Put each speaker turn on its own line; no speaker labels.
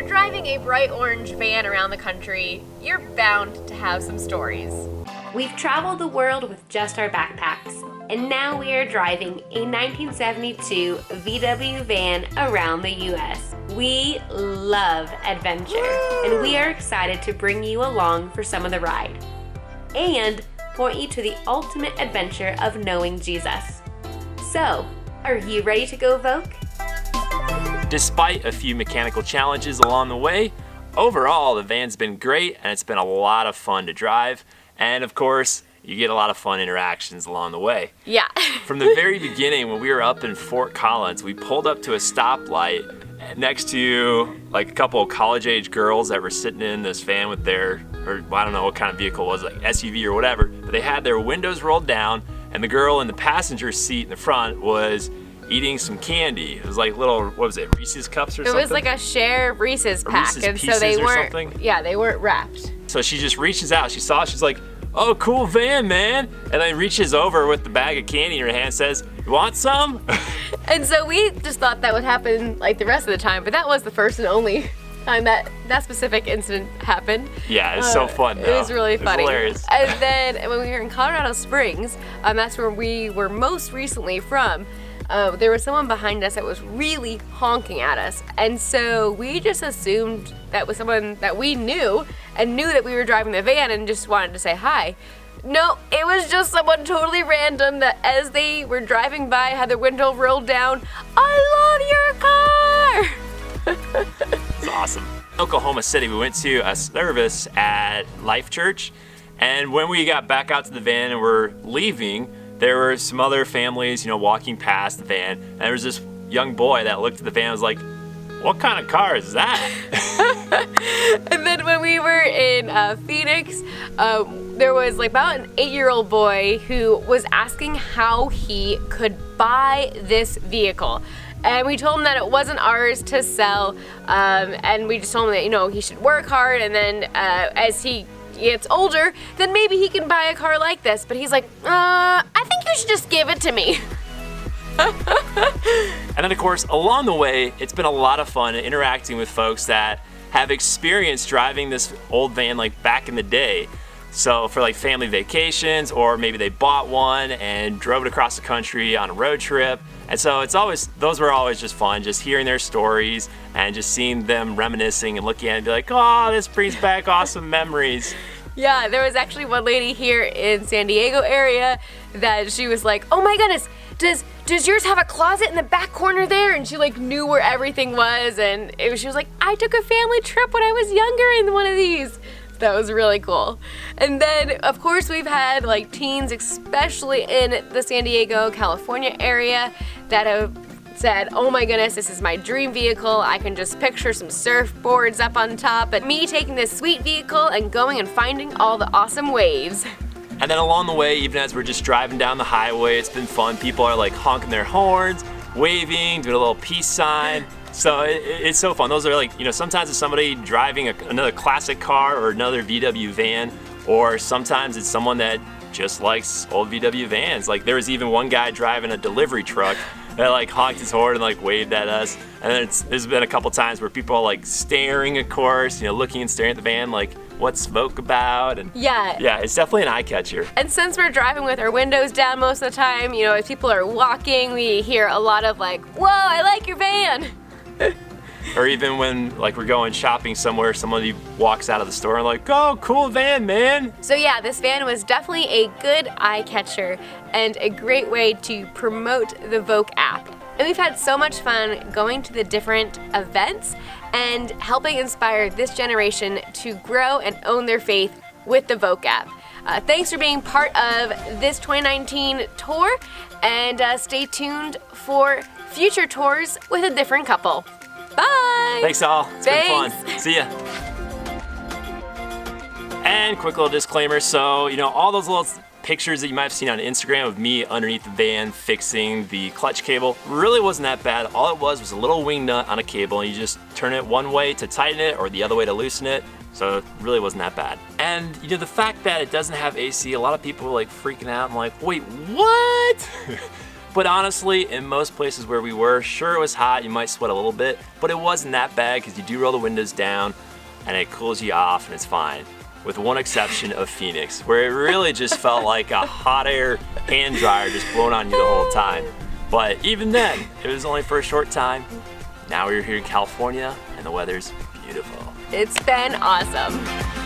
you're driving a bright orange van around the country, you're bound to have some stories. We've traveled the world with just our backpacks, and now we are driving a 1972 VW van around the US. We love adventure, and we are excited to bring you along for some of the ride and point you to the ultimate adventure of knowing Jesus. So, are you ready to go Voke?
Despite a few mechanical challenges along the way, overall the van's been great and it's been a lot of fun to drive. And of course, you get a lot of fun interactions along the way.
Yeah.
From the very beginning, when we were up in Fort Collins, we pulled up to a stoplight next to like a couple of college-age girls that were sitting in this van with their, or I don't know what kind of vehicle it was, like SUV or whatever, but they had their windows rolled down, and the girl in the passenger seat in the front was eating some candy. It was like little, what was it, Reese's cups or something?
It was like a share Reese's pack,
Reese's
and so they weren't. Yeah, they weren't wrapped.
So she just reaches out. She saw it. She's like, "Oh, cool van, man!" And then reaches over with the bag of candy in her hand, says, "You want some?"
And so we just thought that would happen like the rest of the time, but that was the first and only time that specific incident happened.
Yeah, it's so fun though.
It was really funny.
It was hilarious.
And then when we were in Colorado Springs, that's where we were most recently from. There was someone behind us that was really honking at us, and so we just assumed that was someone that we knew and knew that we were driving the van and just wanted to say hi. No, it was just someone totally random that as they were driving by had their window rolled down. I love your car!
It's awesome. Oklahoma City, we went to a service at Life Church, and when we got back out to the van and were leaving, there were some other families, walking past the van, and there was this young boy that looked at the van and was like, "What kind of car is that?"
And then when we were in Phoenix, there was like about an 8-year-old boy who was asking how he could buy this vehicle. And we told him that it wasn't ours to sell, and we just told him that, he should work hard, and then as he gets older, then maybe he can buy a car like this. But he's like, I think you should just give it to me.
And then of course, along the way, it's been a lot of fun interacting with folks that have experienced driving this old van like back in the day. So for like family vacations, or maybe they bought one and drove it across the country on a road trip. And so those were always just fun, just hearing their stories and just seeing them reminiscing and looking at it and be like, "Oh, this brings back awesome memories."
Yeah, there was actually one lady here in San Diego area that she was like, "Oh my goodness, does yours have a closet in the back corner there?" And she like knew where everything was, and she was like, "I took a family trip when I was younger in one of these." That was really cool. And then, of course, we've had like teens, especially in the San Diego, California area, that have said, "Oh my goodness, this is my dream vehicle. I can just picture some surfboards up on top and me taking this sweet vehicle and going and finding all the awesome waves."
And then along the way, even as we're just driving down the highway, it's been fun. People are like honking their horns, waving, doing a little peace sign. So it's so fun. Those are like, sometimes it's somebody driving another classic car or another VW van, or sometimes it's someone that just likes old VW vans. Like there was even one guy driving a delivery truck that like honked his horn and like waved at us. And then there's been a couple times where people are like staring, of course, looking and staring at the van like, "What's Voke about?" And yeah, it's definitely an eye catcher.
And since we're driving with our windows down most of the time, if people are walking, we hear a lot of like, "Whoa, I like your van."
Or even when like we're going shopping somewhere, somebody walks out of the store and like, "Oh, cool van, man."
So yeah, this van was definitely a good eye catcher and a great way to promote the Voke app. And we've had so much fun going to the different events and helping inspire this generation to grow and own their faith with the Voke app. Thanks for being part of this 2019 tour, and stay tuned for future tours with a different couple. Bye!
Thanks all. It's been fun. See ya. And quick little disclaimer. So, all those little pictures that you might have seen on Instagram of me underneath the van fixing the clutch cable really wasn't that bad. All it was a little wing nut on a cable, and you just turn it one way to tighten it or the other way to loosen it. So it really wasn't that bad. And the fact that it doesn't have AC, a lot of people were like freaking out and like, "Wait, what?" But honestly, in most places where we were, sure it was hot, you might sweat a little bit, but it wasn't that bad because you do roll the windows down and it cools you off and it's fine. With one exception of Phoenix, where it really just felt like a hot air hand dryer just blowing on you the whole time. But even then, it was only for a short time. Now we're here in California and the weather's beautiful.
It's been awesome.